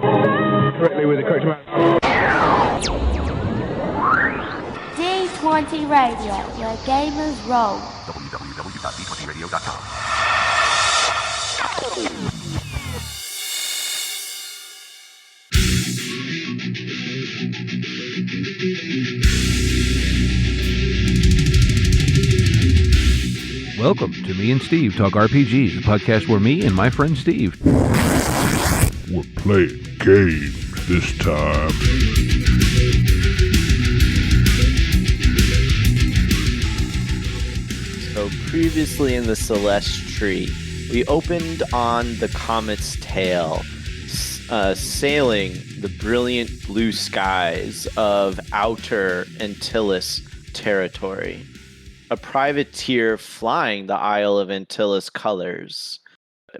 correctly with the correct amount. D20 Radio, where gamers roll. www.d20radio.com. Welcome to Me and Steve Talk RPG, the podcast where me and my friend Steve... We're playing games this time. So previously in the Celestree, we opened on the comet's tail, sailing the brilliant blue skies of outer Antilles territory. A privateer flying the Isle of Antilles colors.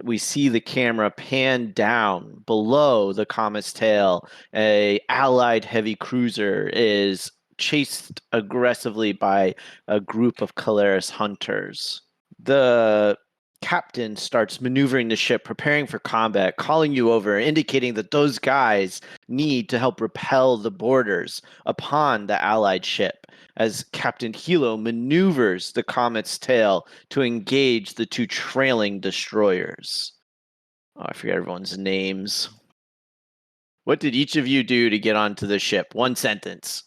We see the camera pan down below the comet's tail. A allied heavy cruiser is chased aggressively by a group of Karlax hunters. The captain starts maneuvering the ship, preparing for combat, calling you over, indicating that those guys need to help repel the boarders upon the allied ship, as Captain Hilo maneuvers the comet's tail to engage the two trailing destroyers. Oh, I forget everyone's names. What did each of you do to get onto the ship? One sentence.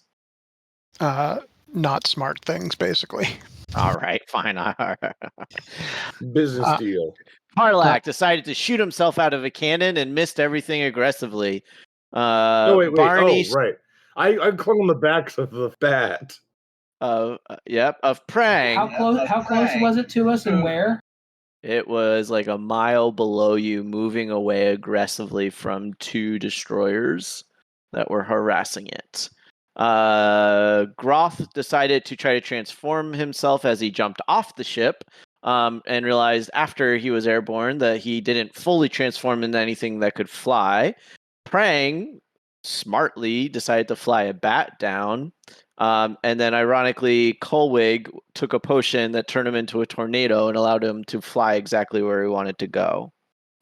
Not smart things, basically. All right, fine. Business deal. Karlax decided to shoot himself out of a cannon and missed everything aggressively. Wait. Barney, Oh, right. I clung on the backs of the bat. Of Prang. How close was it to us, and where? It was like a mile below you, moving away aggressively from two destroyers that were harassing it. Groth decided to try to transform himself as he jumped off the ship, and realized after he was airborne that he didn't fully transform into anything that could fly. Prang smartly decided to fly a bat down. And then ironically, Kulweg took a potion that turned him into a tornado and allowed him to fly exactly where he wanted to go.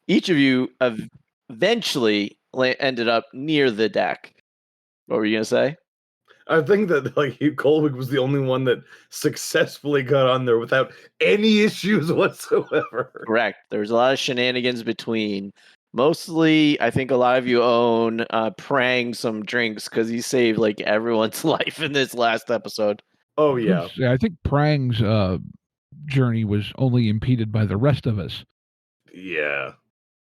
Each of you eventually ended up near the deck. What were you going to say? I think that Kulweg was the only one that successfully got on there without any issues whatsoever. Correct. There was a lot of shenanigans between. Mostly, I think a lot of you own Prang some drinks because he saved everyone's life in this last episode. Oh, yeah. I think Prang's journey was only impeded by the rest of us. Yeah.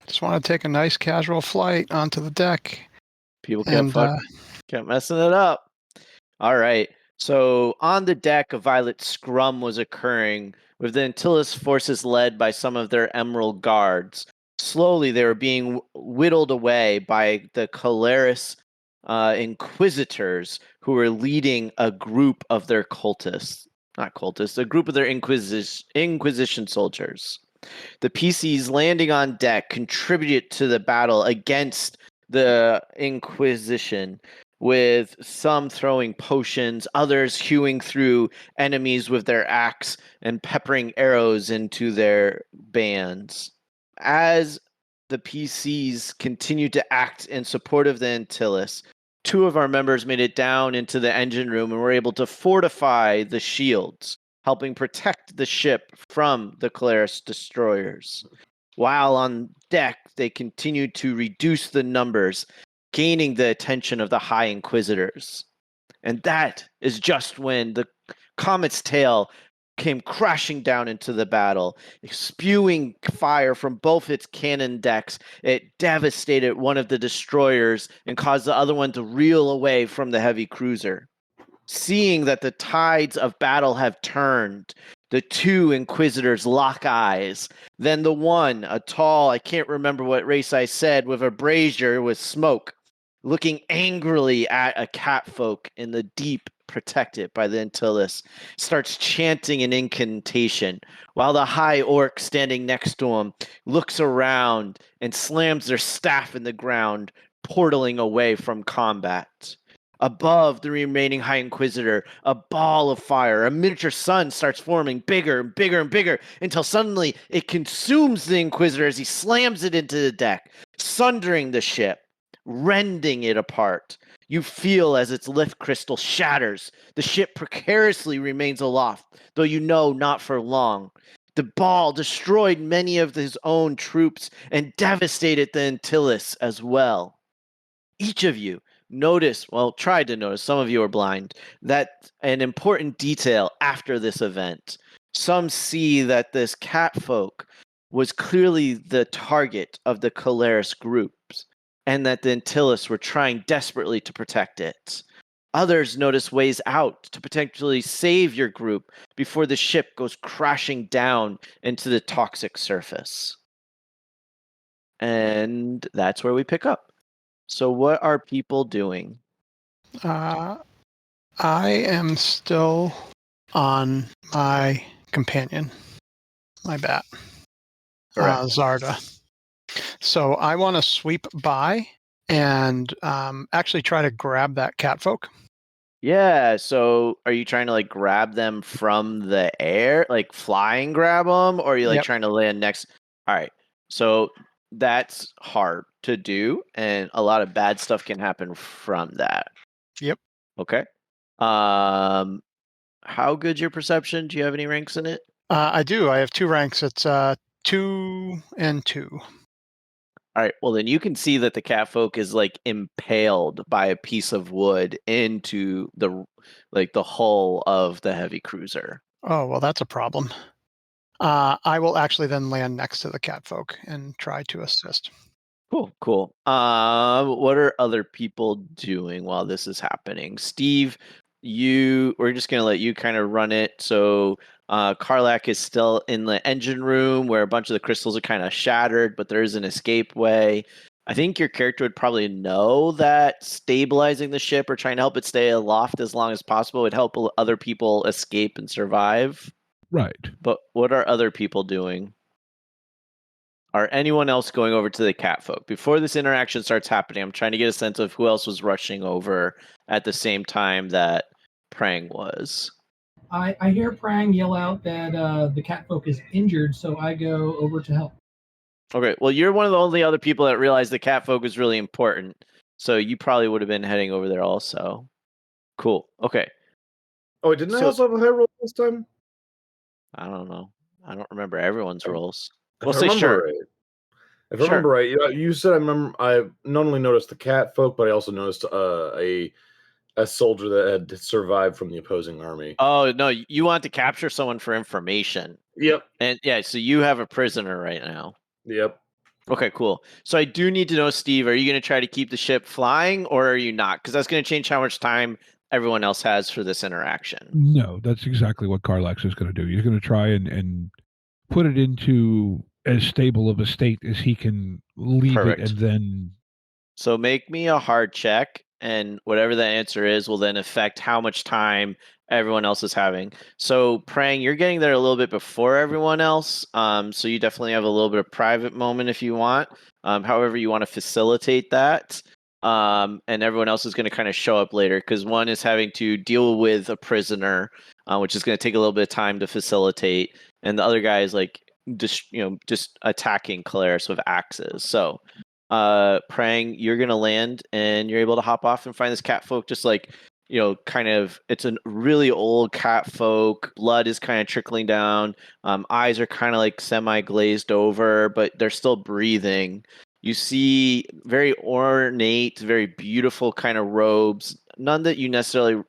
Just want to take a nice casual flight onto the deck. People kept messing it up. All right. So on the deck, a violent scrum was occurring with the Antilles forces led by some of their emerald guards. Slowly, they were being whittled away by the Karlax inquisitors who were leading a group of their a group of their Inquisition soldiers. The PCs landing on deck contributed to the battle against the Inquisition, with some throwing potions, others hewing through enemies with their axe and peppering arrows into their bands. As the PCs continued to act in support of the Antilles, two of our members made it down into the engine room and were able to fortify the shields, helping protect the ship from the Karlax destroyers. While on deck, they continued to reduce the numbers, gaining the attention of the High Inquisitors. And that is just when the comet's tail came crashing down into the battle, spewing fire from both its cannon decks. It devastated one of the destroyers and caused the other one to reel away from the heavy cruiser. Seeing that the tides of battle have turned, the two Inquisitors lock eyes. Then the one, a tall, I can't remember what race I said, with a brazier with smoke, looking angrily at a catfolk in the deep, protected by the Antilles, starts chanting an incantation, while the high orc standing next to him looks around and slams their staff in the ground, portaling away from combat. Above the remaining High Inquisitor, a ball of fire, a miniature sun starts forming bigger and bigger and bigger until suddenly it consumes the Inquisitor as he slams it into the deck, sundering the ship. rending it apart. You feel as its lift crystal shatters. The ship precariously remains aloft, though you know not for long. The ball destroyed many of his own troops and devastated the Antilles as well. Each of you tried to notice, some of you are blind, that an important detail after this event. Some see that this catfolk was clearly the target of the Karlax groups, and that the Antilles were trying desperately to protect it. Others notice ways out to potentially save your group before the ship goes crashing down into the toxic surface. And that's where we pick up. So what are people doing? I am still on my companion, my bat, Zarda. So I want to sweep by and actually try to grab that catfolk. Yeah, so are you trying to like grab them from the air, like flying grab them, or are you like trying to land next? All right, so that's hard to do, and a lot of bad stuff can happen from that. Yep. Okay. How good's your perception? Do you have any ranks in it? I do. I have 2 ranks. It's 2 and 2. All right. Well, then you can see that the catfolk is like impaled by a piece of wood into the hull of the heavy cruiser. Oh, well, that's a problem. I will actually then land next to the catfolk and try to assist. Cool. What are other people doing while this is happening? Steve, we're just gonna let you kind of run it. So Karlax is still in the engine room where a bunch of the crystals are kind of shattered, but there is an escape way. I think your character would probably know that stabilizing the ship or trying to help it stay aloft as long as possible would help other people escape and survive. Right. But what are other people doing? Are anyone else going over to the catfolk? Before this interaction starts happening, I'm trying to get a sense of who else was rushing over at the same time that Prang was. I hear Prang yell out that the catfolk is injured, so I go over to help. Okay, well, you're one of the only other people that realized the catfolk is really important, so you probably would have been heading over there also. Cool. Okay. Oh, didn't I also have a high roll this time? I don't know. I don't remember everyone's rolls. If We'll I say remember sure. right. If I remember right, you said I not only noticed the catfolk, but I also noticed a soldier that had survived from the opposing army. Oh, no, you want to capture someone for information. Yep. And yeah, so you have a prisoner right now. Yep. Okay, cool. So I do need to know, Steve, are you going to try to keep the ship flying or are you not? Because that's going to change how much time everyone else has for this interaction. No, that's exactly what Karlax is going to do. He's going to try and put it into as stable of a state as he can leave it, and then... So make me a hard check, and whatever the answer is will then affect how much time everyone else is having. So Prang, you're getting there a little bit before everyone else, so you definitely have a little bit of private moment if you want. However you want to facilitate that, and everyone else is going to kind of show up later, because one is having to deal with a prisoner, which is going to take a little bit of time to facilitate, and the other guy is like just attacking Karlax with axes. So Prang, you're gonna land and you're able to hop off and find this catfolk just like, kind of, it's a really old catfolk. Blood is kind of trickling down. Eyes are kind of like semi-glazed over, but they're still breathing. You see very ornate, very beautiful kind of robes. None that you necessarily...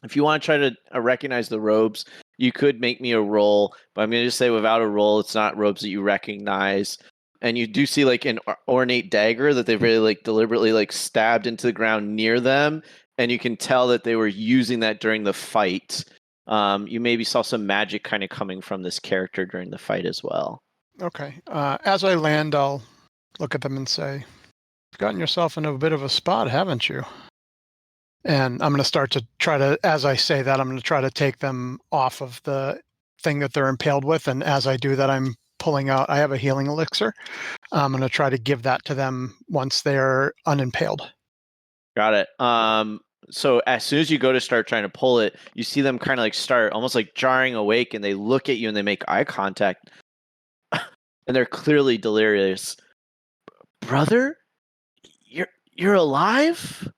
If you want to try to recognize the robes, you could make me a roll, but I'm going to just say without a roll, it's not robes that you recognize. And you do see like an ornate dagger that they've really like deliberately like stabbed into the ground near them, and you can tell that they were using that during the fight. You maybe saw some magic kind of coming from this character during the fight as well. Okay. As I land, I'll look at them and say, "You've gotten yourself into a bit of a spot, haven't you?" And I'm going to start to try to, as I say that, I'm going to try to take them off of the thing that they're impaled with. And as I do that, I'm pulling out, I have a healing elixir. I'm going to try to give that to them once they're unimpaled. Got it. So as soon as you go to start trying to pull it, you see them kind of like start almost like jarring awake, and they look at you and they make eye contact. And they're clearly delirious. Brother, you're alive?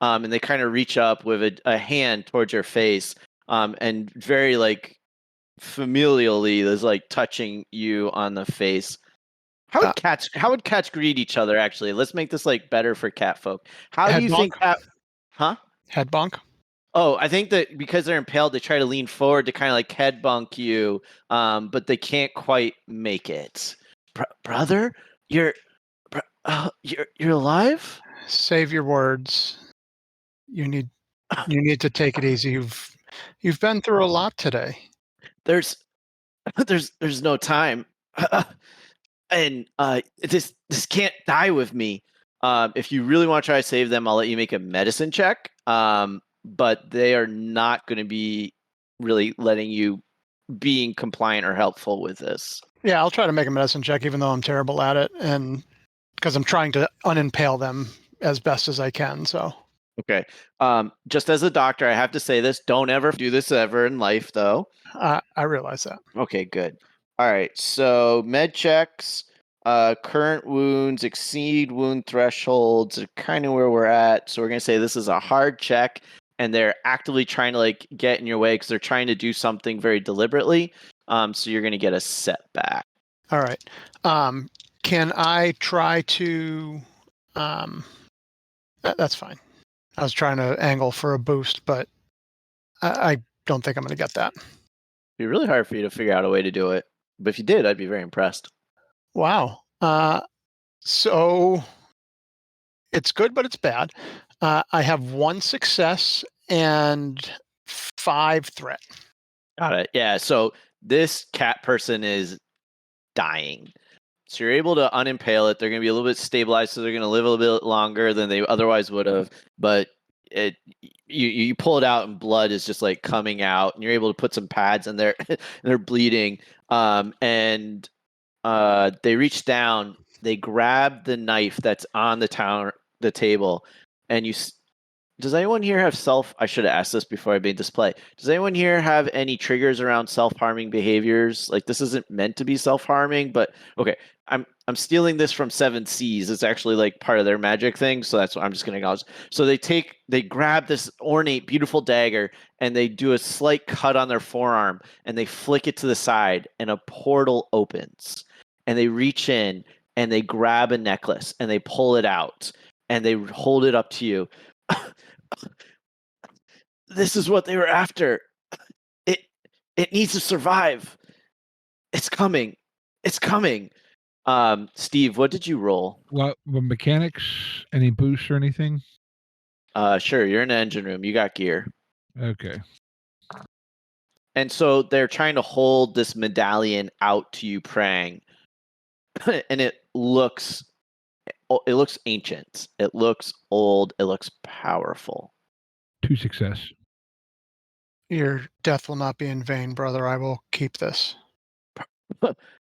And they kind of reach up with a hand towards your face, and very like familially is like touching you on the face. How would cats greet each other? Actually, let's make this like better for cat folk. How do you think cat? Huh? Head bonk. Oh, I think that because they're impaled, they try to lean forward to kind of like head bunk you, but they can't quite make it. Brother, you're alive? Save your words. You need to take it easy. You've been through a lot today. There's no time, and this can't die with me. If you really want to try to save them, I'll let you make a medicine check. But they are not going to be really letting you being compliant or helpful with this. Yeah, I'll try to make a medicine check, even though I'm terrible at it, and because I'm trying to unimpale them as best as I can. So. Okay. Just as a doctor, I have to say this. Don't ever do this ever in life, though. I realize that. Okay, good. All right. So med checks, current wounds exceed wound thresholds are kind of where we're at. So we're going to say this is a hard check, and they're actively trying to like get in your way because they're trying to do something very deliberately. So you're going to get a setback. All right. Can I try to... that's fine. I was trying to angle for a boost, but I don't think I'm going to get that. It'd be really hard for you to figure out a way to do it. But if you did, I'd be very impressed. Wow. So it's good, but it's bad. I have 1 success and 5 threat. Got it. Yeah. So this cat person is dying. So you're able to unimpale it. They're going to be a little bit stabilized, so they're going to live a little bit longer than they otherwise would have. But you pull it out, and blood is just like coming out, and you're able to put some pads in there, and they're bleeding. And they reach down, they grab the knife that's on the table, and you. Does anyone here have I should have asked this before I made this play. Does anyone here have any triggers around self-harming behaviors? Like this isn't meant to be self-harming, but okay. I'm stealing this from 7 Seas. It's actually like part of their magic thing, so that's what I'm just going to acknowledge. So they grab this ornate, beautiful dagger, and they do a slight cut on their forearm, and they flick it to the side, and a portal opens. And they reach in, and they grab a necklace, and they pull it out, and they hold it up to you. This is what they were after. It needs to survive. It's coming. It's coming. Steve, what did you roll? Well, mechanics, any boosts or anything? Sure. You're in the engine room. You got gear. Okay. And so they're trying to hold this medallion out to you, Prang, and it looks ancient. It looks old. It looks powerful. 2 success. Your death will not be in vain, brother. I will keep this.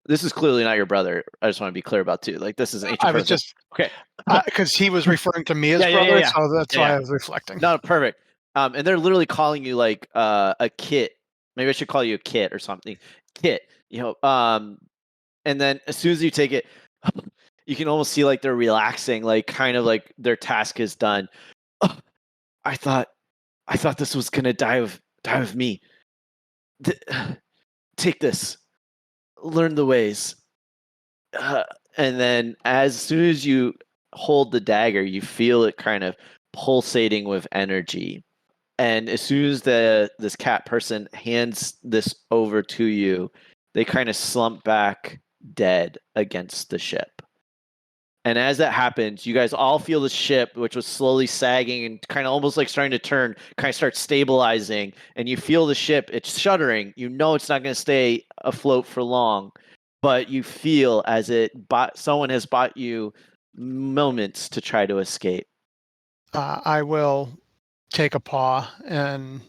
This is clearly not your brother. I just want to be clear about too. Like this is ancient. I was just okay because he was referring to me as brother, so that's why I was reflecting. No, perfect. And they're literally calling you like a kit. Maybe I should call you a kit or something. Kit, you know. And then as soon as you take it, you can almost see like they're relaxing, like kind of like their task is done. Oh, I thought this was gonna die with me. Take this. Learn the ways. And then as soon as you hold the dagger, you feel it kind of pulsating with energy. And as soon as this cat person hands this over to you, they kind of slump back dead against the ship. And as that happens, you guys all feel the ship, which was slowly sagging and kind of almost like starting to turn, kind of start stabilizing. And you feel the ship, it's shuddering. You know it's not going to stay afloat for long. But you feel as someone has bought you moments to try to escape. I will take a paw and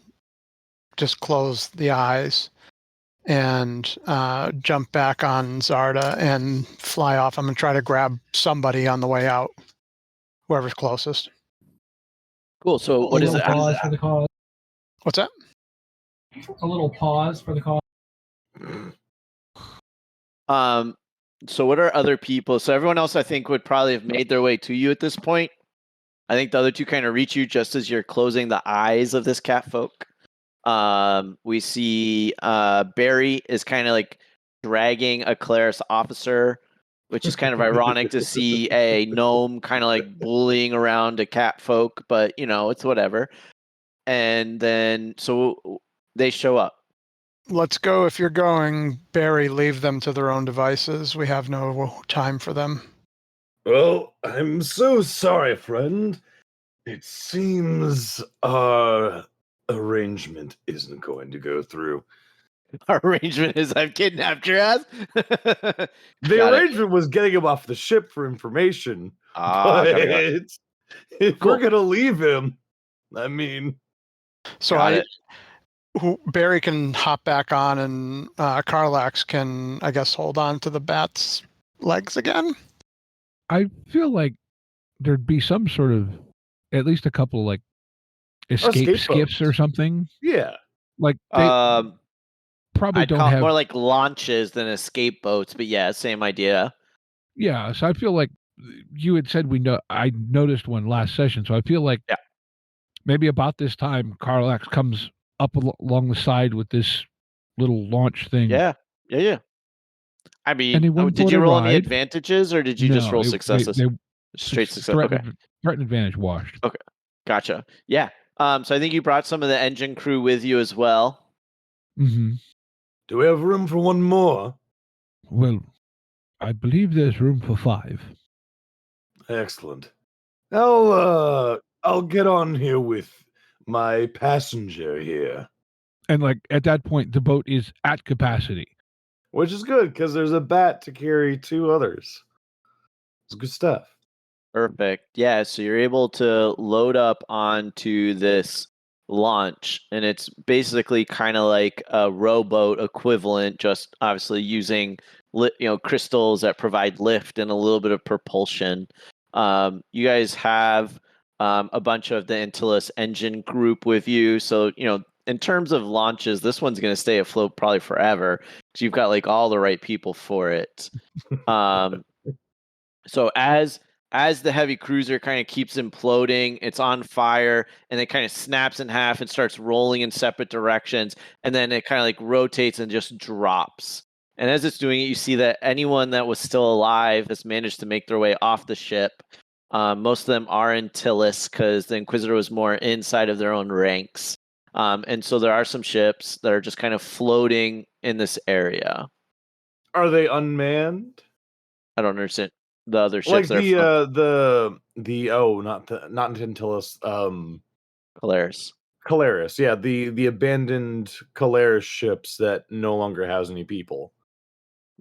just close the eyes and jump back on Zarda and fly off. I'm going to try to grab somebody on the way out, whoever's closest. Cool. So what is it? Pause for the cause. What's that? A little pause for the cause. So what are other people? So everyone else, I think, would probably have made their way to you at this point. I think the other two kind of reach you just as you're closing the eyes of this catfolk. We see Barry is kind of like dragging a Caleris officer, which is kind of ironic to see a gnome kind of like bullying around a catfolk, but it's whatever. And then so they show up. Let's go. If you're going, Barry, leave them to their own devices. We have no time for them. Well, I'm so sorry, friend. It seems our arrangement isn't going to go through. Our arrangement is I've kidnapped your ass. The arrangement was getting him off the ship for information. But if we're going to leave him, I mean... So Barry can hop back on, and Karlax can, I guess, hold on to the bat's legs again. I feel like there'd be some sort of, at least a couple like escape skiffs or something. Yeah, like they probably don't have more like launches than escape boats, but yeah, same idea. Yeah, so I feel like you had said I noticed one last session, so I feel like maybe about this time Karlax comes up along the side with this little launch thing. Yeah. I mean, did you roll any advantages, or did you just roll successes? They straight success. Okay. Threat advantage washed. Okay, gotcha. Yeah. So I think you brought some of the engine crew with you as well. Mm-hmm. Do we have room for one more? Well, I believe there's room for 5. Excellent. I'll get on here with my passenger here. And like at that point, the boat is at capacity. Which is good, because there's a bat to carry 2 others. It's good stuff. Perfect. Yeah, so you're able to load up onto this launch, and it's basically kind of like a rowboat equivalent, just obviously using crystals that provide lift and a little bit of propulsion. You guys have a bunch of the Antilles engine group with you, so in terms of launches, this one's going to stay afloat probably forever because you've got like all the right people for it. So as the heavy cruiser kind of keeps imploding, it's on fire, and it kind of snaps in half and starts rolling in separate directions, and then it kind of like rotates and just drops. And as it's doing it, you see that anyone that was still alive has managed to make their way off the ship. Most of them are Antilles because the Inquisitor was more inside of their own ranks. And so there are some ships that are just kind of floating in this area. Are they unmanned? I don't understand the other ships. Like not Antilles. Caleris. Yeah, the abandoned Caleris ships that no longer has any people.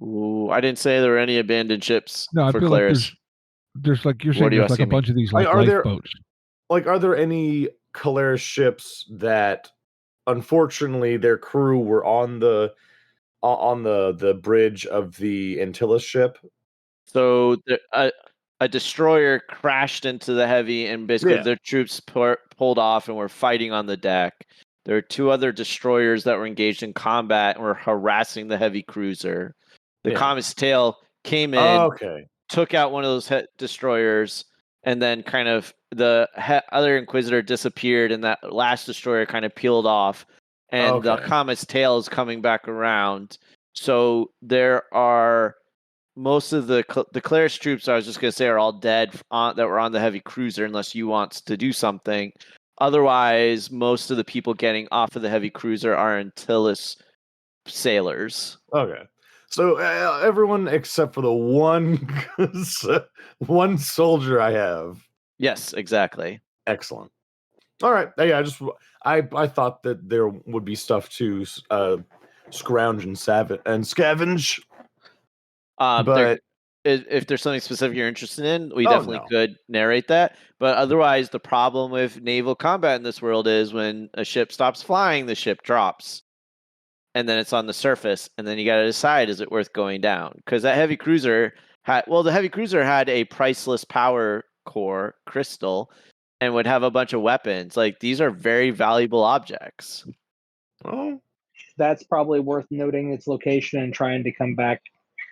Ooh, I didn't say there were any abandoned ships for Caleris. Like there's like you're saying there's like a bunch of these like lifeboats. Are there any Caleris ships that unfortunately their crew were on the bridge of the Antilles ship? So a destroyer crashed into the heavy, and basically their troops pulled off and were fighting on the deck. There are 2 other destroyers that were engaged in combat and were harassing the heavy cruiser. The Comet's Tail came in, took out one of those destroyers, and then kind of the other Inquisitor disappeared, and that last destroyer kind of peeled off, and the Comet's Tail is coming back around. So there are most of the Caleris troops, I was just going to say, are all dead that were on the heavy cruiser, unless you want to do something. Otherwise, most of the people getting off of the heavy cruiser are Antilles sailors. Okay. So everyone except for the one soldier I have. Yes, exactly. Excellent. All right. Yeah, I thought that there would be stuff to scrounge and scavenge. But if there's something specific you're interested in, we definitely could narrate that. But otherwise, the problem with naval combat in this world is when a ship stops flying, the ship drops. And then it's on the surface, and then you got to decide, is it worth going down? Because that heavy cruiser had a priceless power core crystal and would have a bunch of weapons. Like, these are very valuable objects. Oh, that's probably worth noting its location and trying to come back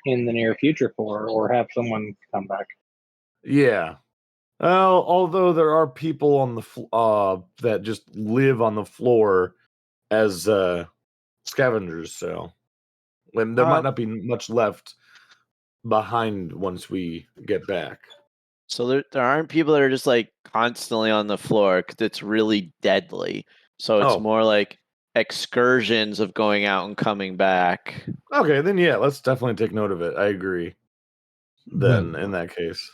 in the near future for, or have someone come back. Yeah. Well, although there are people on the that just live on the floor as scavengers, so when there might not be much left behind once we get back. So there aren't people that are just like constantly on the floor because it's really deadly. So it's more like excursions of going out and coming back. Okay, then yeah, let's definitely take note of it. I agree. Then in that case,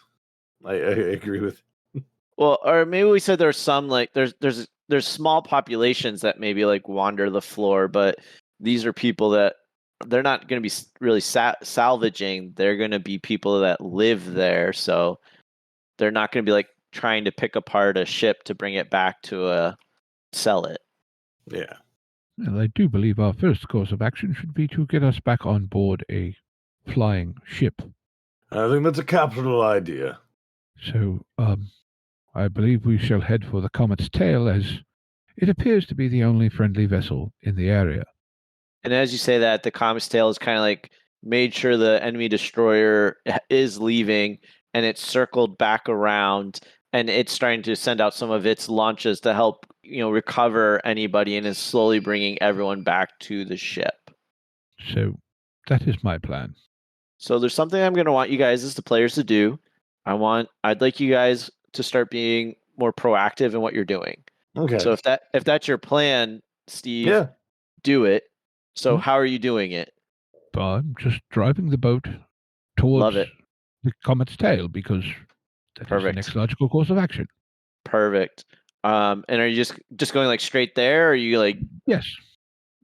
I agree with. Well, or maybe we said there's some like there's small populations that maybe like wander the floor, but these are people that they're not going to be really salvaging. They're going to be people that live there, so they're not going to be like trying to pick apart a ship to bring it back to sell it. Yeah. Well, I do believe our first course of action should be to get us back on board a flying ship. I think that's a capital idea. So, I believe we shall head for the Comet's Tail, as it appears to be the only friendly vessel in the area. And as you say that, the Comet's Tail is kind of like made sure the enemy destroyer is leaving, and it's circled back around, and it's trying to send out some of its launches to help, recover anybody, and is slowly bringing everyone back to the ship. So that is my plan. So there's something I'm going to want you guys as the players to do. I'd like you guys to start being more proactive in what you're doing. Okay. So if that's your plan, Steve, do it. So how are you doing it? I'm just driving the boat towards the Comet's Tail, because that is the next logical course of action. Perfect. And are you just going like straight there, or are you like? Yes.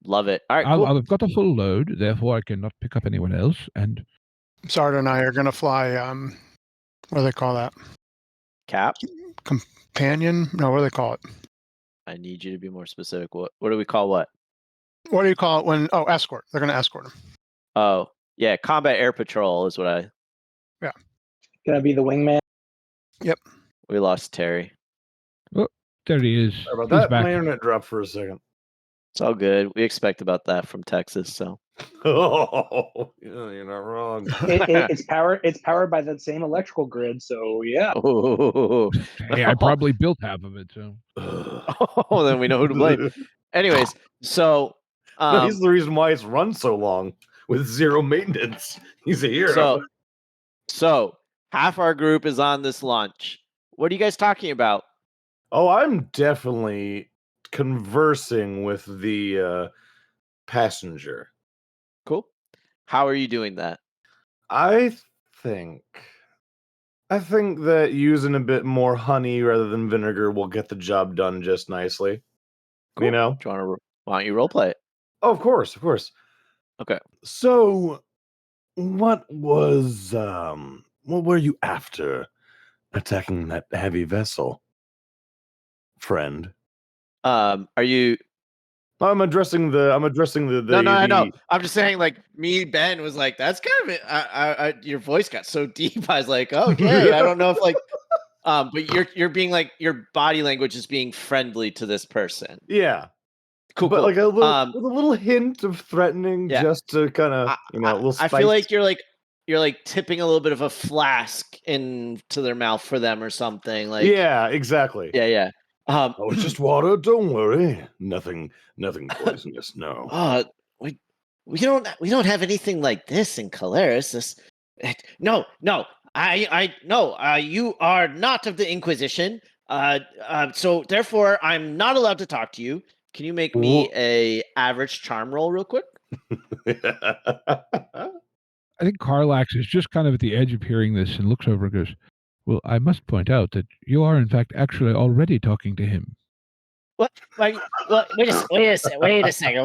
Love it. All right, cool. I've got a full load, therefore I cannot pick up anyone else. And Sarda and I are going to fly. What do they call that? Cap? Companion? No, what do they call it? I need you to be more specific. What do we call what? What do you call it when? Oh, escort. They're going to escort him. Oh, yeah. Combat air patrol is what I. Yeah. Gonna be the wingman. Yep. We lost Terry. Oh, there he is. Sorry about that. My internet dropped for a second. It's all good. We expect about that from Texas, so. Oh, you're not wrong. It's powered by the same electrical grid, so yeah. Oh. Hey, I probably built half of it, so. Oh, then we know who to blame. Anyways, so he's the reason why it's run so long with zero maintenance. He's a hero. So half our group is on this launch. What are you guys talking about? Oh, I'm definitely conversing with the passenger. Cool. How are you doing that? I think that using a bit more honey rather than vinegar will get the job done just nicely. Cool. You know? Why don't you role play it? Oh, of course. Okay. So, what were you after attacking that heavy vessel, friend? Are you? I'm addressing the. No, I know. I'm just saying, like, Ben was like, that's kind of it. I your voice got so deep. I was like, okay, I don't know if like, but you're being like, your body language is being friendly to this person. Yeah. Cool. But like a little, with a little hint of threatening, just to kind of, a little spice. I feel like you're like tipping a little bit of a flask into their mouth for them or something. Like, yeah, exactly. Yeah. Oh, it's just water. Don't worry. Nothing poisonous. No. We don't have anything like this in Calaris. No. I no. You are not of the Inquisition. So therefore, I'm not allowed to talk to you. Can you make me a average charm roll real quick? I think Karlax is just kind of at the edge of hearing this and looks over and goes, well, I must point out that you are, in fact, actually already talking to him. What? Like, wait a second.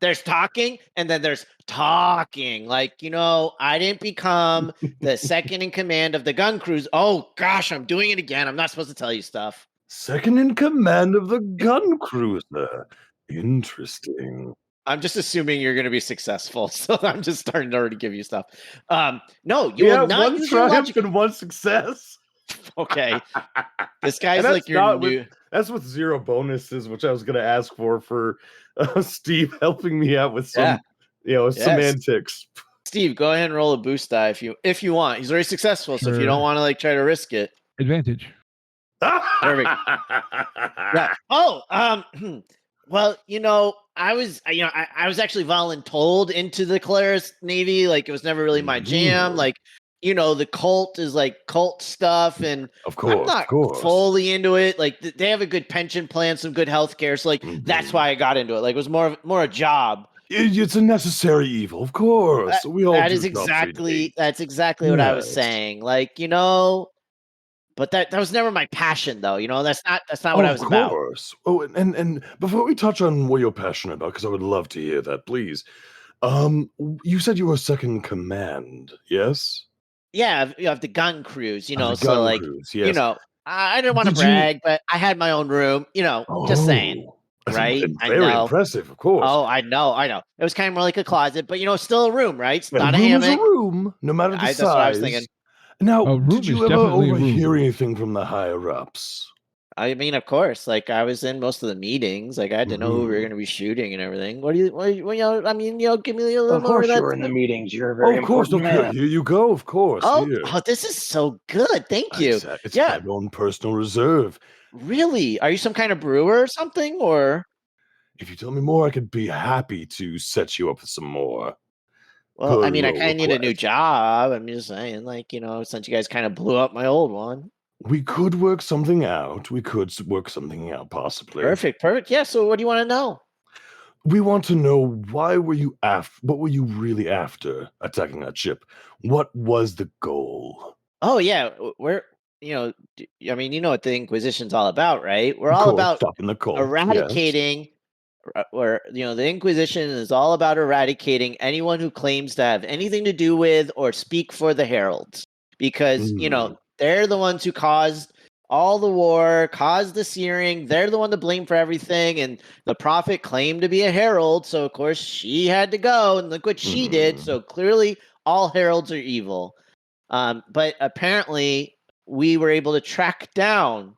There's talking, and then there's talking. Like, I didn't become the second in command of the gun crews. Oh, gosh, I'm doing it again. I'm not supposed to tell you stuff. Second in command of the gun cruiser. Interesting. I'm just assuming you're going to be successful, so I'm just starting to already give you stuff. No, you will not one triumph and one success. Okay, this guy's like your new. That's with zero bonuses, which I was going to ask for Steve helping me out with some, semantics. Steve, go ahead and roll a boost die if you want. He's already successful, so if you Sure. don't want to try to risk it. Advantage. Perfect. Yeah. Oh, well, I was actually voluntold into the Calaris Navy. Like, it was never really my jam. Ooh. Like, the cult is like cult stuff, and Of course, I'm not of course. fully into it. Like, they have a good pension plan, some good health care. So, like, that's why I got into it. Like, it was more a job. It's a necessary evil, of course. We all That's do exactly what I was Yes. saying. Like, but that was never my passion, though. That's not what I was about. Of course. Oh, and before we touch on what you're passionate about, because I would love to hear that, please. You said you were second command, yes? Yeah, you have the gun crews, The so gun like, crews, yes. I didn't want to Did you- brag, but I had my own room, just saying. Oh, that's right? I Very know. impressive, of course. Oh, I know. It was kind of more like a closet, but still a room, right? It's A not a room is hammock. a room, no matter the size. That's what I was thinking. Now, A room did you is ever definitely a room. overhear anything from the higher ups? I mean, of course. Like, I was in most of the meetings. Like, I had to know who we were going to be shooting and everything. Give me a little Of more course, of that. you were in the meetings. You're a very Of course, important man. here you go, of course. Here. Oh, this is so good. Thank you. It's Yeah. my own personal reserve. Really? Are you some kind of brewer or something? Or If you tell me more, I could be happy to set you up with some more. well, I mean, I Roll kind of need a new request. job. I'm just saying, like, since you guys kind of blew up my old one. We could work something out. Possibly. Perfect. Yeah. So, what do you want to know? We want to know why were you what were you really after attacking that ship? What was the goal? Oh yeah, we're I mean, you know what the Inquisition's all about, right? We're Of all course, about stopping the cult. eradicating. Or the Inquisition is all about eradicating anyone who claims to have anything to do with or speak for the Heralds, because they're the ones who caused all the war, caused the searing. They're the one to blame for everything, and the prophet claimed to be a herald, so of course she had to go, and look what she did. So clearly, all heralds are evil. But apparently, we were able to track down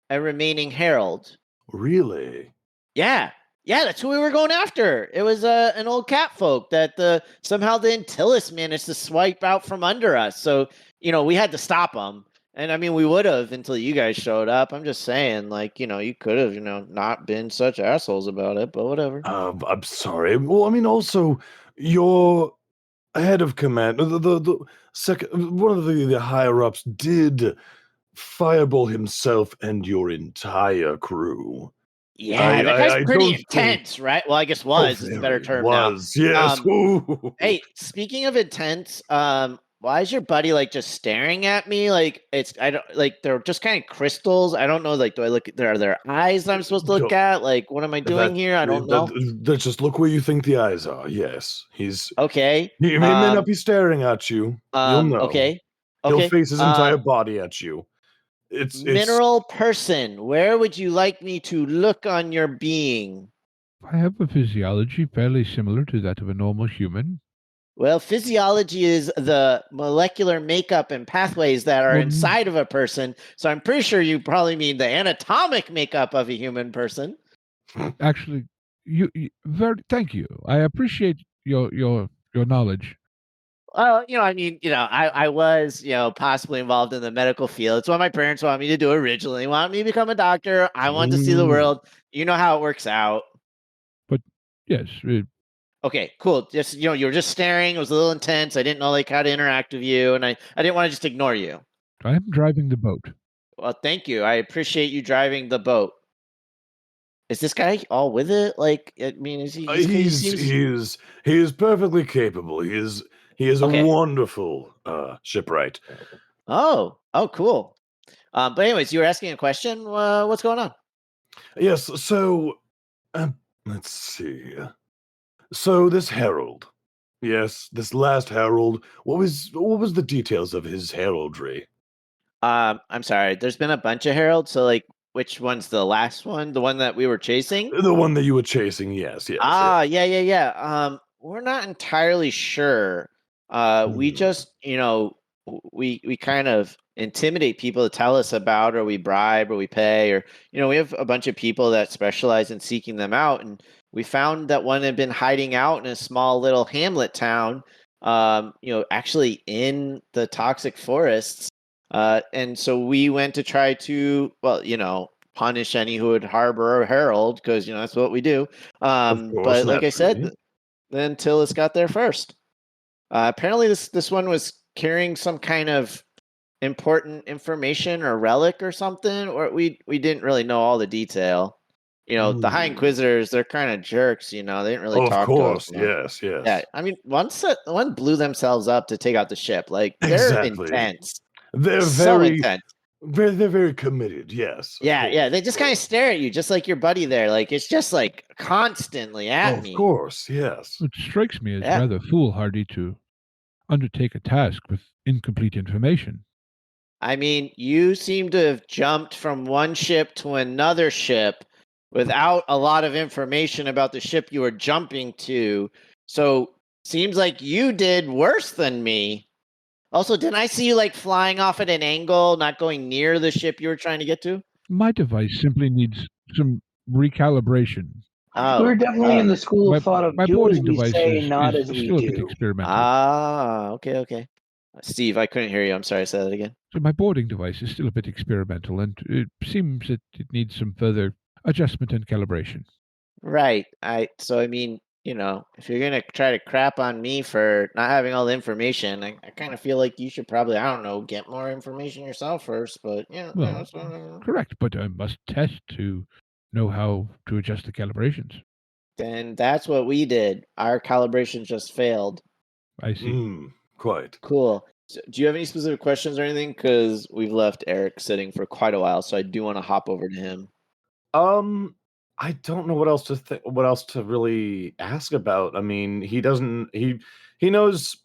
a remaining herald. Really? Yeah, that's who we were going after. It was an old catfolk that somehow the Antilles managed to swipe out from under us. So we had to stop them. And I mean, we would have until you guys showed up. I'm just saying, like, you could have, not been such assholes about it, but whatever. I'm sorry. Well, I mean, also, your head of command, the second, one of the higher ups did fireball himself and your entire crew. Yeah, that guy's pretty intense, right? Well, I guess was is a better term now. Yes. Hey, speaking of intense, why is your buddy like just staring at me? Like I don't like they're just kind of crystals. I don't know. Like, do I look? Are there eyes that I'm supposed to look at? Like, what am I doing here? I don't know. Just look where you think the eyes are. Yes, he's okay. He may not be staring at you. You'll know. Okay. He'll face his entire body at you. It's mineral person. Where would you like me to look on your being? I have a physiology fairly similar to that of a normal human. Well, physiology is the molecular makeup and pathways that are inside of a person. So I'm pretty sure you probably mean the anatomic makeup of a human person. Actually, thank you. I appreciate your knowledge. Well, I mean, I was, possibly involved in the medical field. It's what my parents wanted me to do originally. Wanted me to become a doctor. I wanted to see the world. You know how it works out. But yes. Okay, cool. Just you were just staring. It was a little intense. I didn't know like how to interact with you, and I didn't want to just ignore you. I am driving the boat. Well, thank you. I appreciate you driving the boat. Is this guy all with it? Like, I mean, is he? He is perfectly capable. He is a wonderful shipwright. Oh, cool. But anyways, you were asking a question. What's going on? Yes. So, let's see. So this herald, yes, this last herald. What was the details of his heraldry? I'm sorry. There's been a bunch of heralds. So, like, which one's the last one? The one that we were chasing? The one that you were chasing. Yes. Yeah. We're not entirely sure. We just, we kind of intimidate people to tell us about, or we bribe, or we pay, or we have a bunch of people that specialize in seeking them out, and we found that one had been hiding out in a small little hamlet town, actually in the toxic forests. And so we went to try to, punish any who would harbor a herald, because that's what we do. But like I said, then Tillis got there first. Apparently, this one was carrying some kind of important information or relic or something, or we didn't really know all the detail. The High Inquisitors, they're kind of jerks. They didn't really talk to us. Of course, yes. Yeah, I mean, one blew themselves up to take out the ship. Like, they're intense. They're so very intense. They're very committed. Yes. Yeah. They just kind of stare at you, just like your buddy there. Like, it's just like constantly at me. Of course, yes. It strikes me as rather foolhardy to undertake a task with incomplete information. I mean, you seem to have jumped from one ship to another ship without a lot of information about the ship you were jumping to. So, seems like you did worse than me. Also, didn't I see you like flying off at an angle, not going near the ship you were trying to get to? My device simply needs some recalibration. Oh, We're definitely in the school of thought of my do as boarding we device say, is not as we still a bit do. experimental. Okay. Steve, I couldn't hear you. I'm sorry, say that again. So my boarding device is still a bit experimental, and it seems that it needs some further adjustment and calibration. Right. I mean, if you're gonna try to crap on me for not having all the information, I kind of feel like you should probably, I don't know, get more information yourself first. But Correct. But I must test to know how to adjust the calibrations. Then that's what we did. Our calibration just failed. I see. Quite Cool. So, do you have any specific questions or anything? Because we've left Eric sitting for quite a while, so I do want to hop over to him. I don't know what else to really ask about. I mean, he knows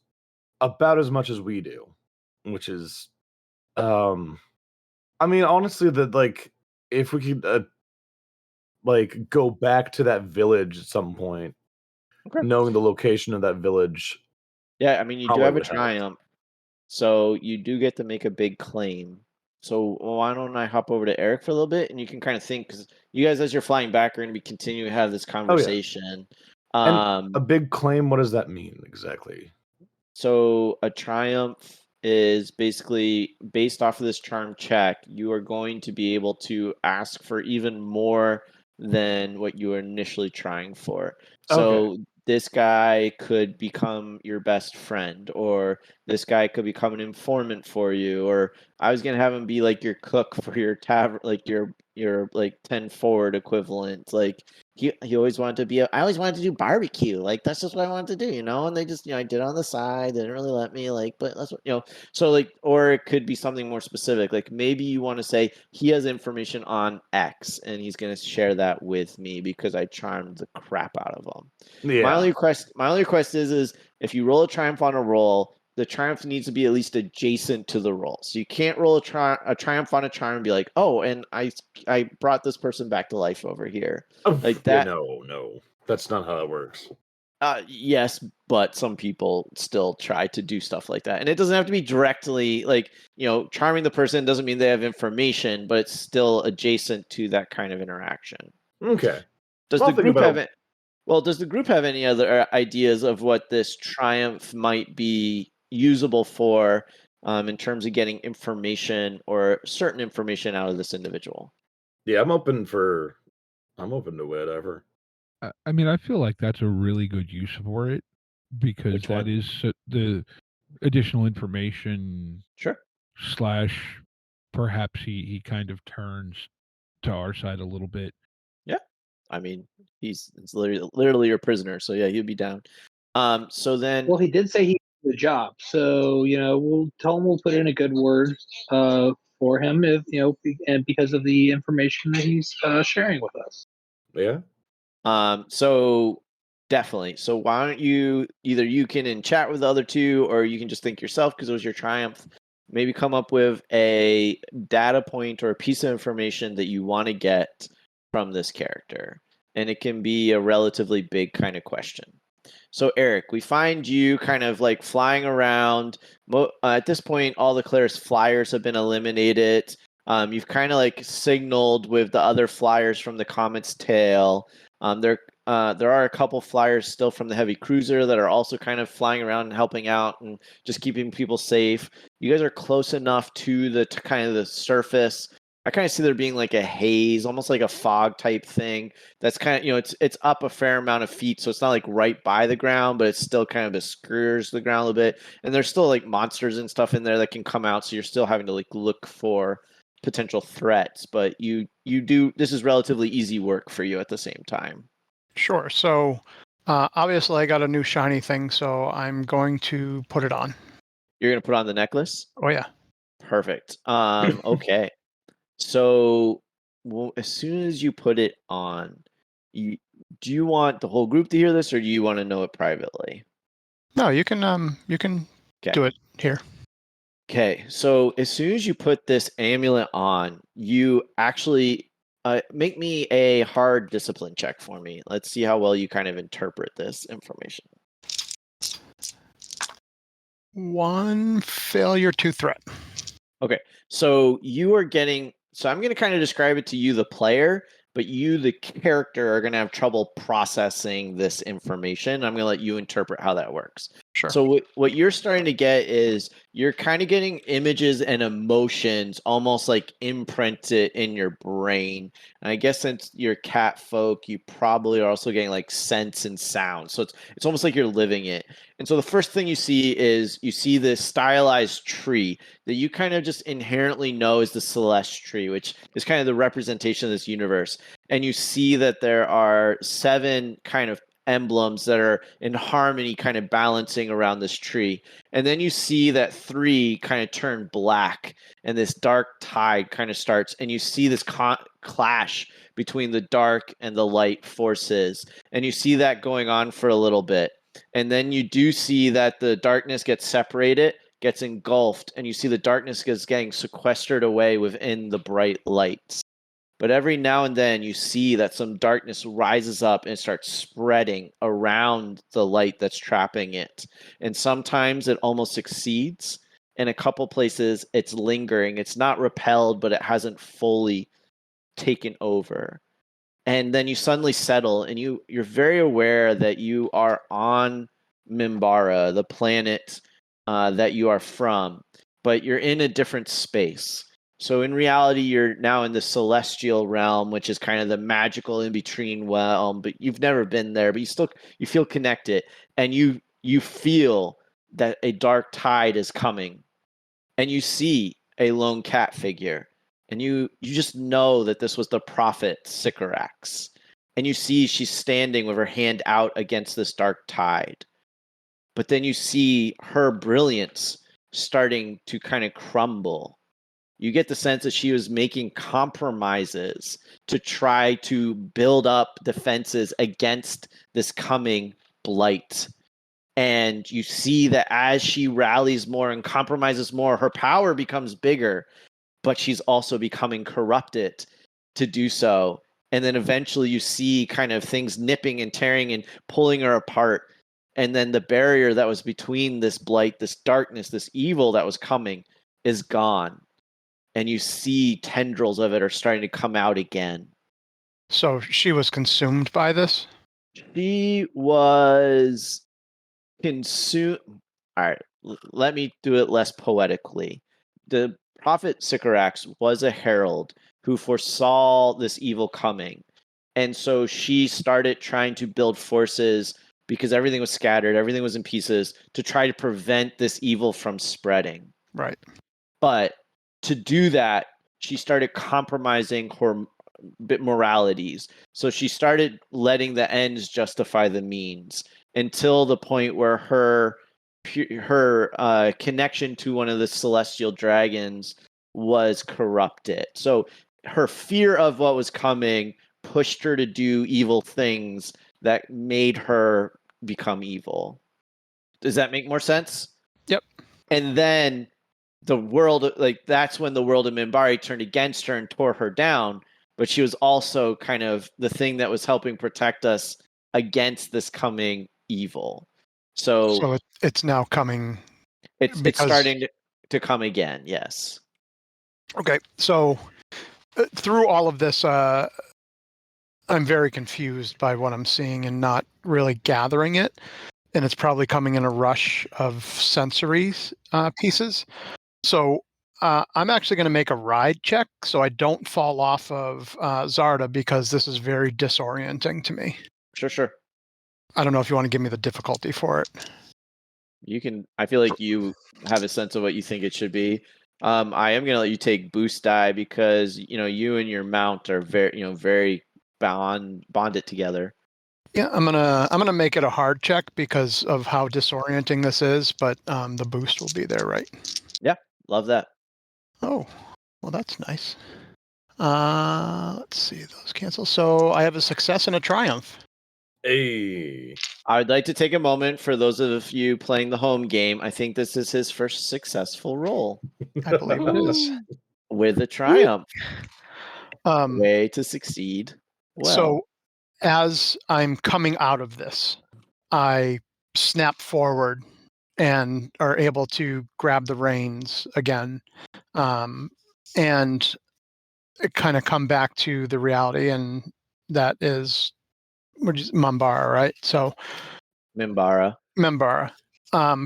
about as much as we do, which is I mean, honestly, that like if we could go back to that village at some point, knowing the location of that village. Yeah, I mean, you do have a triumph, so you do get to make a big claim. So why don't I hop over to Eric for a little bit, and you can kind of think, because you guys, as you're flying back, are going to be continuing to have this conversation. And a big claim, what does that mean exactly? So a triumph is basically based off of this charm check. You are going to be able to ask for even more than what you were initially trying for. So this guy could become your best friend, or this guy could become an informant for you, or I was gonna have him be like your cook for your tavern, like your like 10 forward equivalent. Like he always wanted to be. I always wanted to do barbecue. Like that's just what I wanted to do, And they just I did it on the side. They didn't really let me. But that's what So like, or it could be something more specific. Like maybe you want to say he has information on X, and he's gonna share that with me because I charmed the crap out of him. Yeah. My only request is if you roll a triumph on a roll, the triumph needs to be at least adjacent to the roll. So you can't roll a triumph on a charm and be like, oh, and I brought this person back to life over here. Like that. No, that's not how it works. Yes, but some people still try to do stuff like that, and it doesn't have to be directly like charming the person doesn't mean they have information, but it's still adjacent to that kind of interaction. Okay. Does the group have it? Well, does the group have any other ideas of what this triumph might be usable for in terms of getting information or certain information out of this individual? Yeah, I'm open to whatever. I mean, I feel like that's a really good use for it, because that is the additional information. Sure. / perhaps he kind of turns to our side a little bit. Yeah. I mean, it's literally your prisoner, so yeah, he'd be down. So then, well, he did say he did the job, so we'll tell him we'll put in a good word for him if and because of the information that he's sharing with us. Yeah. So definitely. So why don't you can chat with the other two, or you can just think yourself because it was your triumph. Maybe come up with a data point or a piece of information that you want to get from this character, and it can be a relatively big kind of question. So Eric, we find you kind of like flying around. At this point, all the Claris flyers have been eliminated. You've kind of like signaled with the other flyers from the Comet's Tail. there are a couple flyers still from the heavy cruiser that are also kind of flying around and helping out and just keeping people safe. You guys are close enough to the kind of the surface. I kind of see there being like a haze, almost like a fog type thing. That's kind of, you know, it's up a fair amount of feet, so it's not like right by the ground, but it still kind of obscures the ground a little bit. And there's still like monsters and stuff in there that can come out, so you're still having to like look for potential threats. But you do, this is relatively easy work for you at the same time. Sure. So obviously I got a new shiny thing, so I'm going to put it on. You're gonna put on the necklace? Oh yeah. Perfect. Okay. So, well, as soon as you put it on, do you want the whole group to hear this, or do you want to know it privately? No, you can do it here. Okay. So as soon as you put this amulet on, you actually make me a hard discipline check for me. Let's see how well you kind of interpret this information. 1 failure, 2 threat. Okay. So you are getting. So I'm going to kind of describe it to you, the player, but you, the character, are going to have trouble processing this information. I'm going to let you interpret how that works. Sure. So what you're starting to get is you're kind of getting images and emotions almost like imprinted in your brain. And I guess since you're cat folk, you probably are also getting like sense and sound. So it's almost like you're living it. And so the first thing you see is you see this stylized tree that you kind of just inherently know is the Celestree, which is kind of the representation of this universe. And you see that there are 7 kind of emblems that are in harmony, kind of balancing around this tree. And then you see that 3 kind of turn black and this dark tide kind of starts, and you see this clash between the dark and the light forces. And you see that going on for a little bit. And then you do see that the darkness gets separated, gets engulfed, and you see the darkness is getting sequestered away within the bright lights. But every now and then you see that some darkness rises up and starts spreading around the light that's trapping it. And sometimes it almost succeeds. In a couple places it's lingering. It's not repelled, but it hasn't fully taken over. And then you suddenly settle, and you're very aware that you are on Minbara, the planet that you are from, but you're in a different space. So in reality, you're now in the celestial realm, which is kind of the magical in-between realm, but you've never been there, but you feel connected, and you feel that a dark tide is coming, and you see a lone cat figure. And you just know that this was the prophet Sycorax. And you see she's standing with her hand out against this dark tide. But then you see her brilliance starting to kind of crumble. You get the sense that she was making compromises to try to build up defenses against this coming blight. And you see that as she rallies more and compromises more, her power becomes bigger. But she's also becoming corrupted to do so. And then eventually you see kind of things nipping and tearing and pulling her apart. And then the barrier that was between this blight, this darkness, this evil that was coming is gone. And you see tendrils of it are starting to come out again. So she was consumed by this? She was consumed. All right, let me do it less poetically. The Prophet Sycorax was a herald who foresaw this evil coming. And so she started trying to build forces because everything was scattered, everything was in pieces, to try to prevent this evil from spreading. Right. But to do that, she started compromising her moralities. So she started letting the ends justify the means until the point where her connection to one of the celestial dragons was corrupted. So her fear of what was coming pushed her to do evil things that made her become evil. Does that make more sense? Yep. And then the world, like, that's when the world of Minbari turned against her and tore her down. But she was also kind of the thing that was helping protect us against this coming evil. So it's now coming. It's starting to come again. Yes. Okay. So through all of this, I'm very confused by what I'm seeing and not really gathering it. And it's probably coming in a rush of sensory pieces. So I'm actually going to make a ride check so I don't fall off of Zarda, because this is very disorienting to me. Sure. I don't know if you want to give me the difficulty for it. You can. I feel like you have a sense of what you think it should be. I am going to let you take boost die because you and your mount are very bonded together. Yeah, I'm gonna make it a hard check because of how disorienting this is, but the boost will be there, right? Yeah, love that. Oh, well, that's nice. Let's see, those cancel. So I have a success and a triumph. Hey. I would like to take a moment for those of you playing the home game. I think this is his first successful roll. I believe it is. With a triumph. Way to succeed. Well. So as I'm coming out of this, I snap forward and are able to grab the reins again, and kind of come back to the reality, and that is Mambara, right? So Mimbara.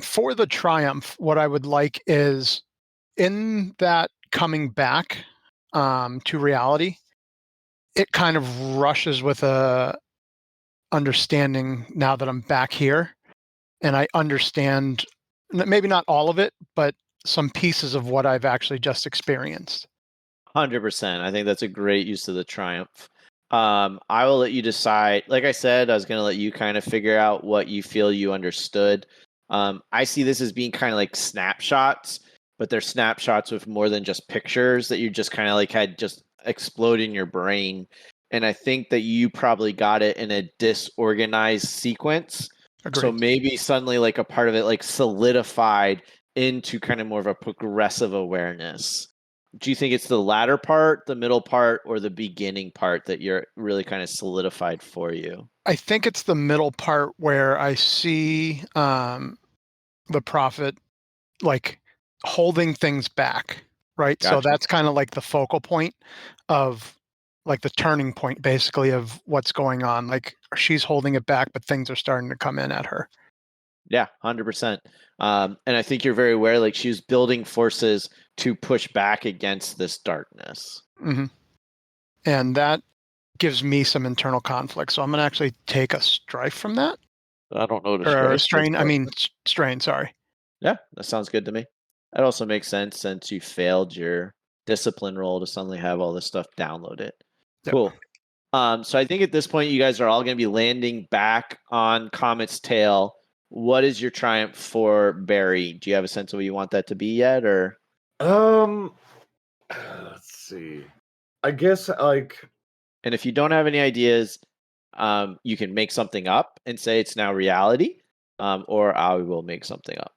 For the triumph, what I would like is in that coming back to reality, it kind of rushes with a understanding now that I'm back here, and I understand maybe not all of it, but some pieces of what I've actually just experienced. 100%. I think that's a great use of the triumph. I will let you decide. Like I said, I was going to let you kind of figure out what you feel you understood. I see this as being kind of like snapshots, but they're snapshots with more than just pictures that you just kind of like had just explode in your brain. And I think that you probably got it in a disorganized sequence. Agreed. So maybe suddenly like a part of it like solidified into kind of more of a progressive awareness. Do you think it's the latter part, the middle part, or the beginning part that you're really kind of solidified for you? I think it's the middle part where I see the prophet like holding things back, right? Gotcha. So that's kind of like the focal point of like the turning point basically of what's going on. Like she's holding it back, but things are starting to come in at her. Yeah, 100%. And I think you're very aware, like she's building forces to push back against this darkness. Mm-hmm. And that gives me some internal conflict. So I'm going to actually take a strife from that. I don't know. Or strain. I mean, strain, sorry. Yeah, that sounds good to me. That also makes sense since you failed your discipline roll to suddenly have all this stuff downloaded. Yep. Cool. So I think at this point, you guys are all going to be landing back on Comet's tail. What is your triumph for Barry? Do you have a sense of what you want that to be yet, or? Let's see. I guess like. And if you don't have any ideas, you can make something up and say it's now reality, or I will make something up.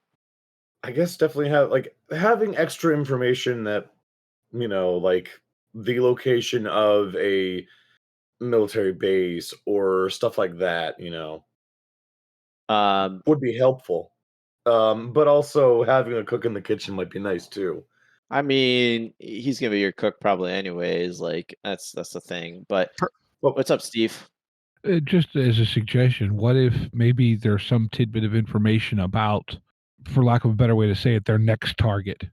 I guess definitely having extra information that, like the location of a military base or stuff like that, would be helpful. But also having a cook in the kitchen might be nice too. I mean, he's gonna be your cook probably anyways. Like that's the thing. But what's up, Steve? Just as a suggestion, what if maybe there's some tidbit of information about, for lack of a better way to say it, their next target?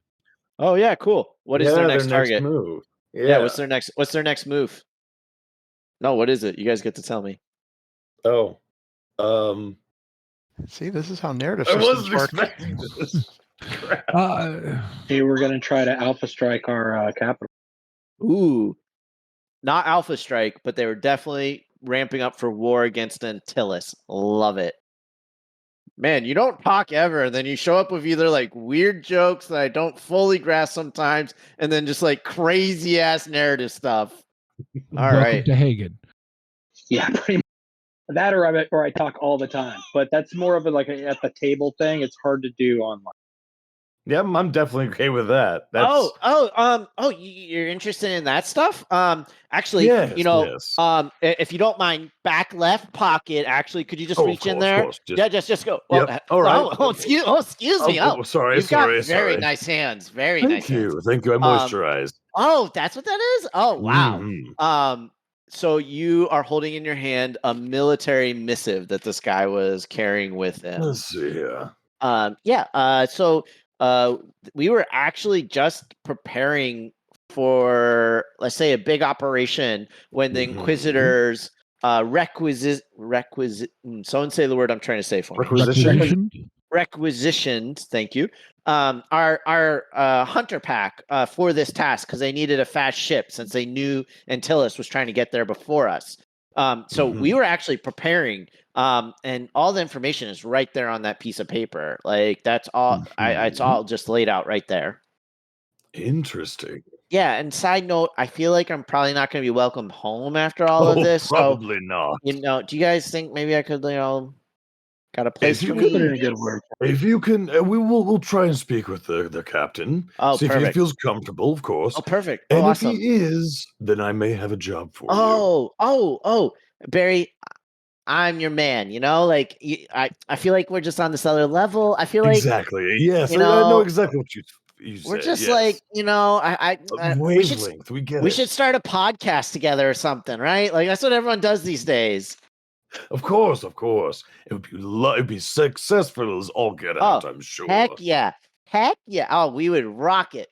Oh yeah, cool. What is their next target? Move? Yeah, what's their next move? No, what is it? You guys get to tell me. Oh, see, this is how narrative I systems wasn't work. expecting this. Hey, we're going to try to alpha strike our capital. Ooh, not alpha strike, but they were definitely ramping up for war against Antilles. Love it. Man, you don't talk ever, and then you show up with either like weird jokes that I don't fully grasp sometimes, and then just like crazy ass narrative stuff. All Welcome right, to Hagan. Yeah, pretty much. That or I talk all the time, but that's more of a at the table thing. It's hard to do online. Yeah, I'm definitely okay with that. You're interested in that stuff? Actually, yes, if you don't mind, back left pocket. Actually, could you just reach in there? Just go. Yep. Well, all right. Excuse me. Sorry. You've got very nice hands. Very nice hands. Thank you. I moisturized. Oh, that's what that is. Oh, wow. Mm-hmm. So you are holding in your hand a military missive that this guy was carrying with him. Let's see here. So we were actually just preparing for, let's say, a big operation when the Inquisitors someone say the word I'm trying to say for me. Requisitioned, thank you. Our hunter pack for this task because they needed a fast ship since they knew Antilles was trying to get there before us. So we were actually preparing, and all the information is right there on that piece of paper. Like that's all. It's all just laid out right there. Interesting. Yeah. And side note, I feel like I'm probably not going to be welcomed home after all of this. Probably not. Do you guys think maybe I could, got a place for Put in me? a good word. If you can, we'll try and speak with the captain. Oh, see perfect. if he feels comfortable, of course. Oh, perfect. And if awesome. he is, then I may have a job for you. Oh, Barry, I'm your man. I feel like we're just on this other level. I feel like Exactly. Yes, I know, know exactly what you we're said. just yes. wavelength. We should start a podcast together or something, right? Like that's what everyone does these days. Of course. It would be successful as all get out, I'm sure. Heck yeah. Oh, we would rock it.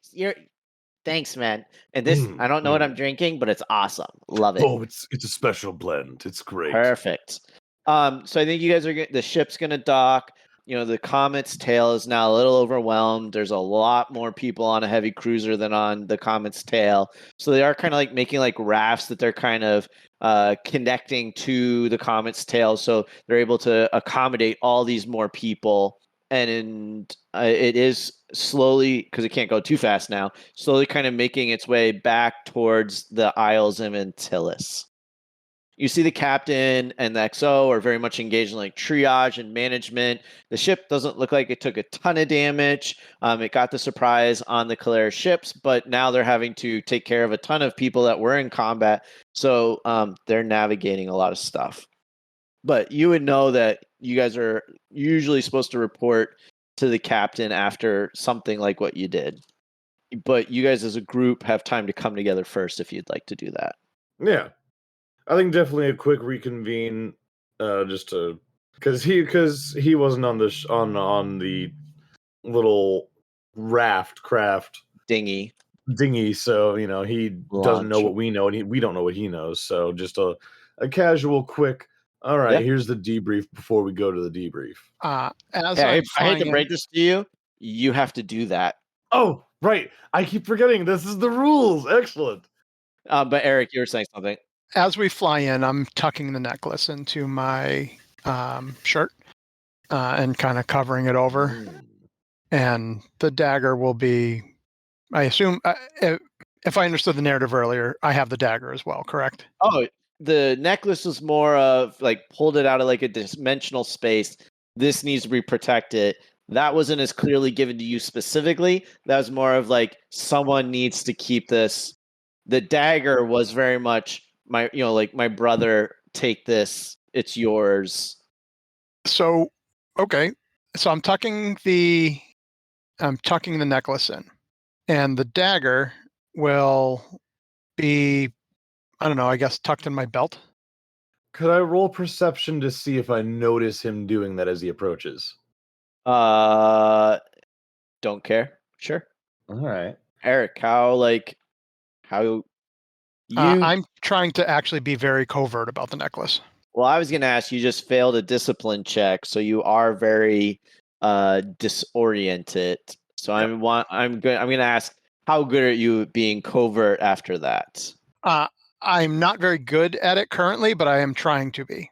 Thanks, man. And this, I don't know what I'm drinking, but it's awesome. Love it. Oh, it's a special blend. It's great. Perfect. So I think you guys the ship's gonna dock. The Comet's tail is now a little overwhelmed. There's a lot more people on a heavy cruiser than on the Comet's tail. So they are kind of like making like rafts that they're kind of connecting to the Comet's tail. So they're able to accommodate all these more people. And it is slowly, because it can't go too fast now, slowly kind of making its way back towards the Isles of Antilles. You see the captain and the XO are very much engaged in like triage and management. The ship doesn't look like it took a ton of damage. It got the surprise on the Kalair ships, but now they're having to take care of a ton of people that were in combat. So they're navigating a lot of stuff. But you would know that you guys are usually supposed to report to the captain after something like what you did. But you guys as a group have time to come together first if you'd like to do that. Yeah. I think definitely a quick reconvene, just to because he wasn't on the on the little craft dinghy, so he doesn't know what we know and we don't know what he knows. So just a casual, quick. All right, here's the debrief before we go to the debrief. I hate to break this to you. You have to do that. Oh, right. I keep forgetting. This is the rules. Excellent. But Eric, you were saying something. As we fly in, I'm tucking the necklace into my shirt and kind of covering it over. And the dagger will be, I assume, if I understood the narrative earlier, I have the dagger as well, correct? Oh, the necklace was more of like pulled it out of like a dimensional space. This needs to be protected. That wasn't as clearly given to you specifically. That was more of like someone needs to keep this. The dagger was very much my brother, take this, it's yours. So, okay. So I'm tucking the necklace in, and the dagger will be, I don't know, I guess tucked in my belt. Could I roll perception to see if I notice him doing that as he approaches? Don't care. Sure. All right. Eric, how I'm trying to actually be very covert about the necklace. Well, I was going to ask, you just failed a discipline check, so you are very disoriented. So I'm going to ask, how good are you at being covert after that? I'm not very good at it currently, but I am trying to be.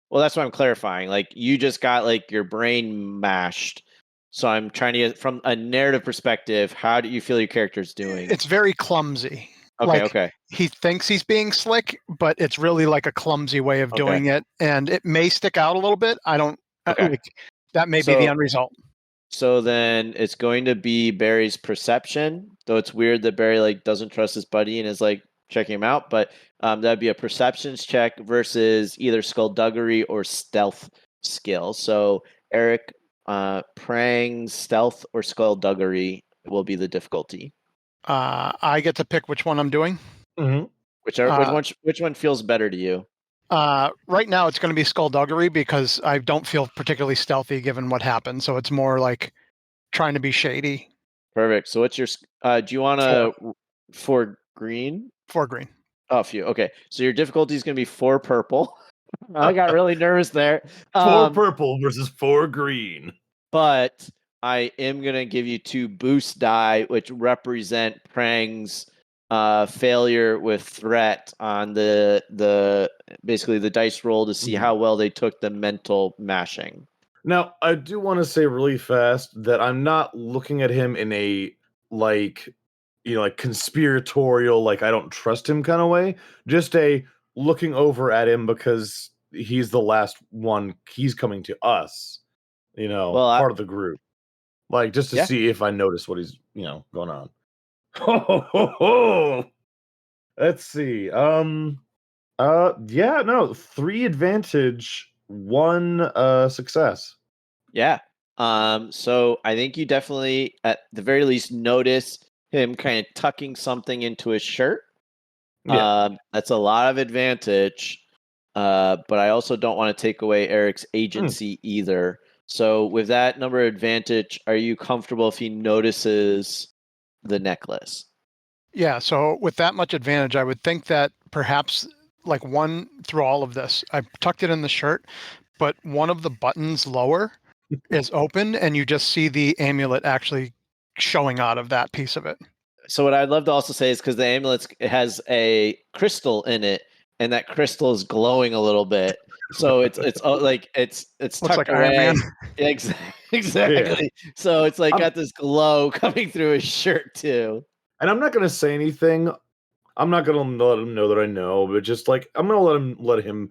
Well, that's what I'm clarifying. Like you just got like your brain mashed. So I'm trying to get from a narrative perspective, how do you feel your character's doing? It's very clumsy. Okay. He thinks he's being slick, but it's really like a clumsy way of doing it, and it may stick out a little bit. I don't. That may be the end result. So then it's going to be Barry's perception, though it's weird that Barry doesn't trust his buddy and is checking him out. But that'd be a perceptions check versus either skullduggery or stealth skill. So Eric, Prang's stealth or skullduggery will be the difficulty. I get to pick which one I'm doing. Mm-hmm. Which one feels better to you? Right now, it's going to be skullduggery because I don't feel particularly stealthy given what happened. So it's more like trying to be shady. Perfect. So what's your? Do you want to 4 green? 4 green. Oh, phew. Okay. So your difficulty is going to be 4 purple. I got really nervous there. 4 purple versus 4 green. But I am going to give you 2 boost die, which represent Prang's failure with threat on the basically the dice roll to see how well they took the mental mashing. Now, I do want to say really fast that I'm not looking at him in a like conspiratorial, like I don't trust him kind of way. Just a looking over at him because he's the last one. He's coming to us, part of the group. Like just to see if I notice what he's, going on. Ho. Let's see. 3 advantage, 1 success. Yeah. So I think you definitely, at the very least, notice him kind of tucking something into his shirt. Yeah. That's a lot of advantage. But I also don't want to take away Eric's agency either. So with that number of advantage, are you comfortable if he notices the necklace? Yeah, so with that much advantage, I would think that perhaps like through all of this, I tucked it in the shirt, but one of the buttons lower is open and you just see the amulet actually showing out of that piece of it. So what I'd love to also say is because the amulet has a crystal in it, and that crystal is glowing a little bit. So it's tucked like away. Iron Man. Exactly. Yeah. So it's like got this glow coming through his shirt too. And I'm not gonna say anything. I'm not gonna let him know that I know, but just like I'm gonna let him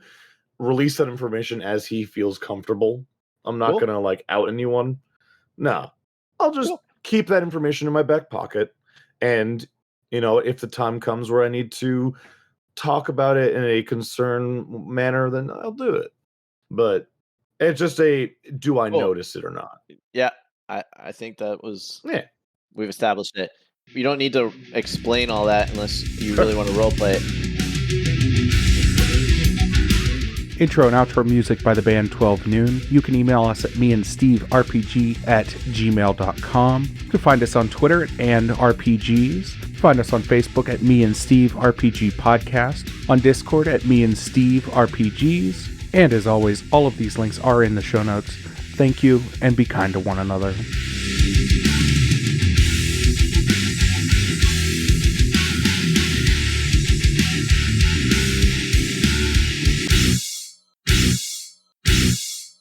release that information as he feels comfortable. I'm not gonna like out anyone. No. I'll just keep that information in my back pocket. And if the time comes where I need to talk about it in a concerned manner, then I'll do it. But it's just do I notice it or not? Yeah, I think that was we've established it. You don't need to explain all that unless you really want to roleplay it. Intro and outro music by the band 12 Noon. You can email us at meandsteverpg@gmail.com. You can find us on Twitter and RPGs. Find us on Facebook at Me and Steve RPG Podcast, on Discord at Me and Steve RPGs, and as always, all of these links are in the show notes. Thank you, and be kind to one another.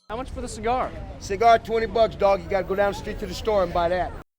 How much for the cigar? Cigar, $20, dog. You gotta go down the street to the store and buy that.